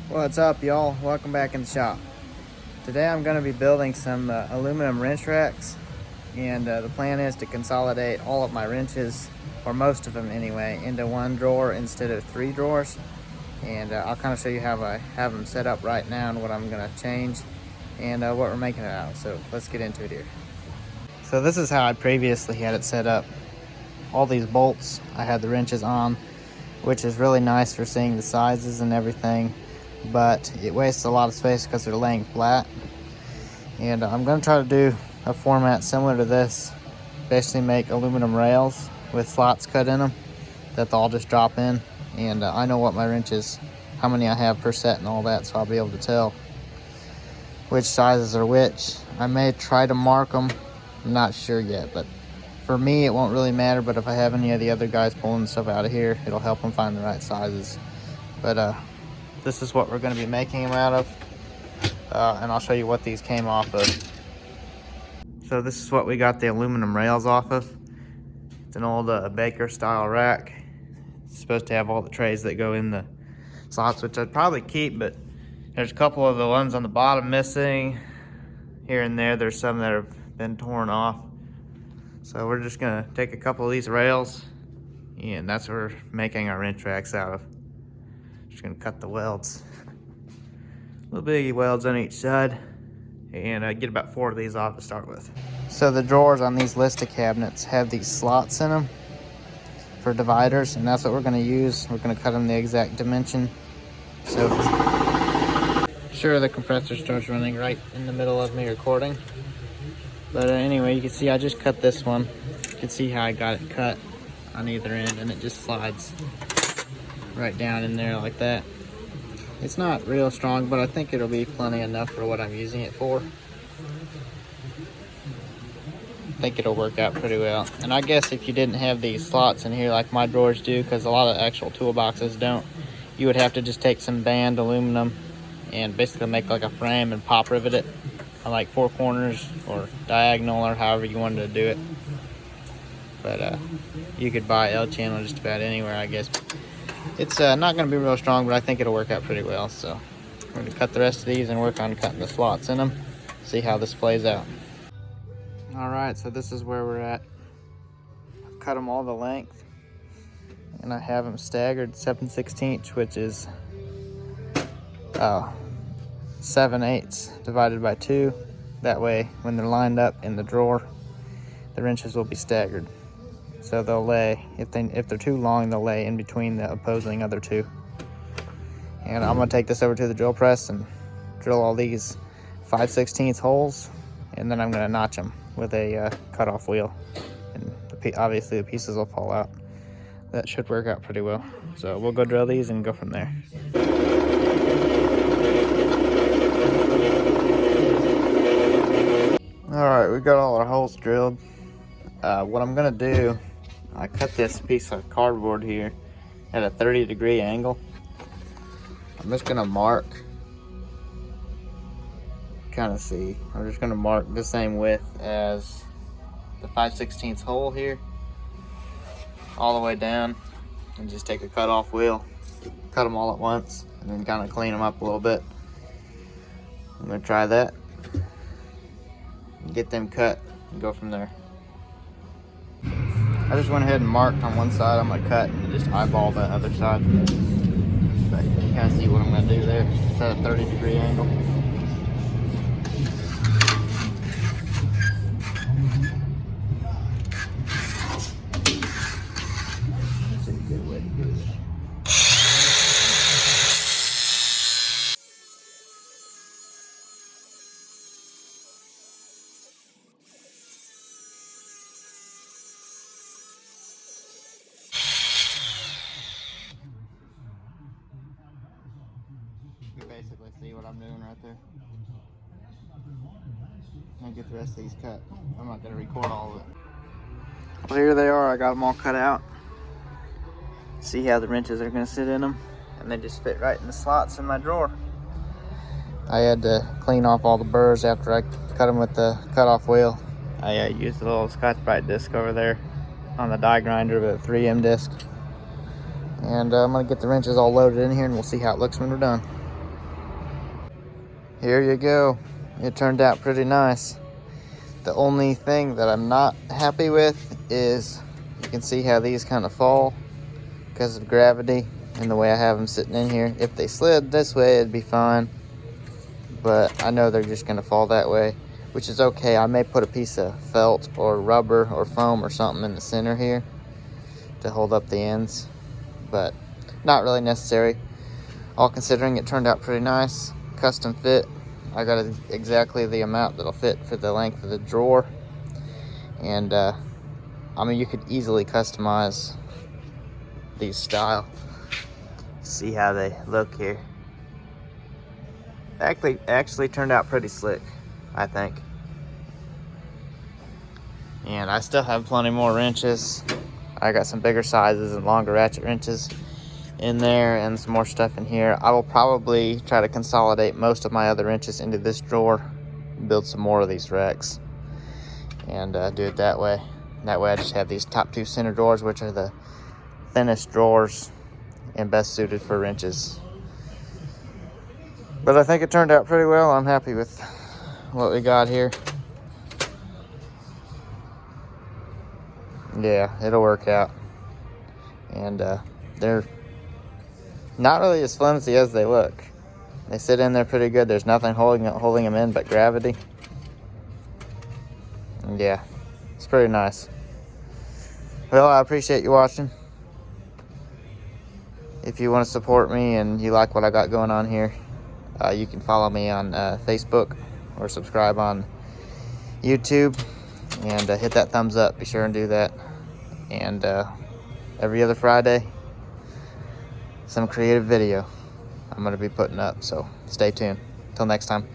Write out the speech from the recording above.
What's up, y'all? Welcome back in the shop. Today I'm going to be building some aluminum wrench racks, and the plan is to consolidate all of my wrenches, or most of them anyway, into one drawer instead of 3 drawers. And I'll kind of show you how I have them set up right now and what I'm going to change and what we're making it out of. So let's get into it here. So this is how I previously had it set up. All these bolts I had the wrenches on, which is really nice for seeing the sizes and everything, but it wastes a lot of space because they're laying flat. And I'm going to try to do a format similar to this, basically make aluminum rails with slots cut in them that they'll all just drop in. And I know what my wrenches, how many I have per set and all that, so I'll be able to tell which sizes are which. I may try to mark them, I'm not sure yet, but for me it won't really matter. But if I have any of the other guys pulling stuff out of here, it'll help them find the right sizes. But this is what we're going to be making them out of, and I'll show you what these came off of. So this is what we got the aluminum rails off of. It's an old Baker style rack. It's supposed to have all the trays that go in the slots, which I'd probably keep, but there's a couple of the ones on the bottom missing. Here and there, there's some that have been torn off. So we're just gonna take a couple of these rails, and that's what we're making our wrench racks out of. Just gonna cut the welds, little bitty welds on each side, and get about 4 of these off to start with. So the drawers on these Lista cabinets have these slots in them for dividers, and that's what we're gonna use. We're gonna cut them the exact dimension. So sure, the compressor starts running right in the middle of me recording. But anyway, you can see I just cut this one. You can see how I got it cut on either end, and it just slides right down in there like that. It's not real strong, but I think it'll be plenty enough for what I'm using it for. I think it'll work out pretty well. And I guess if you didn't have these slots in here like my drawers do, because a lot of actual toolboxes don't, you would have to just take some band aluminum and basically make like a frame and pop rivet it on like 4 corners or diagonal, or however you wanted to do it. But you could buy L channel just about anywhere, I guess. It's not going to be real strong, but I think it'll work out pretty well. So we're going to cut the rest of these and work on cutting the slots in them. See how this plays out. Alright, so this is where we're at. I've cut them all the length, and I have them staggered 7/16, which is 7/8 divided by 2. That way, when they're lined up in the drawer, the wrenches will be staggered. So they'll lay, if they're too long, they'll lay in between the opposing other 2. And I'm gonna take this over to the drill press and drill all these 5/16 holes, and then I'm gonna notch them with a cutoff wheel. And obviously the pieces will fall out. That should work out pretty well. So we'll go drill these and go from there. Alright, we got all our holes drilled. What I'm gonna do, I cut this piece of cardboard here at a 30-degree angle. I'm just gonna mark, kind of see, I'm just gonna mark the same width as the 5/16 hole here, all the way down, and just take a cutoff wheel, cut them all at once, and then kind of clean them up a little bit. I'm gonna try that, get them cut, and go from there. I just went ahead and marked on one side I'm gonna cut, and just eyeball the other side. But you can kind of see what I'm gonna do there. It's at a 30-degree angle. That's a good way to do this. You can basically see what I'm doing right there. I'll get the rest of these cut. I'm not gonna record all of it. Well, here they are. I got them all cut out. See how the wrenches are gonna sit in them, and they just fit right in the slots in my drawer. I had to clean off all the burrs after I cut them with the cutoff wheel. I used a little Scotch-Brite disc over there on the die grinder, with a 3M disc. And I'm gonna get the wrenches all loaded in here, and we'll see how it looks when we're done. here you go. It turned out pretty nice. The only thing that I'm not happy with is you can see how these kind of fall because of gravity and the way I have them sitting in here. If they slid this way, it'd be fine, but I know they're just gonna fall that way, which is okay. I may put a piece of felt or rubber or foam or something in the center here to hold up the ends, but not really necessary. All considering, it turned out pretty nice. Custom fit. I got exactly the amount that'll fit for the length of the drawer. And I mean, you could easily customize these style. See how they look here. Actually turned out pretty slick, I think. And I still have plenty more wrenches. I got some bigger sizes and longer ratchet wrenches in there and some more stuff in here. I will probably try to consolidate most of my other wrenches into this drawer, build some more of these racks, and do it that way. That way I just have these top two center drawers, which are the thinnest drawers and best suited for wrenches. But I think it turned out pretty well. I'm happy with what we got here. Yeah, it'll work out. And they're not really as flimsy as they look. They sit in there pretty good. There's nothing holding them in but gravity. And yeah, it's pretty nice. Well, I appreciate you watching. If you want to support me and you like what I got going on here, you can follow me on Facebook or subscribe on YouTube, and hit that thumbs up. Be sure and do that. And every other Friday, some creative video I'm going to be putting up, so stay tuned. Till next time.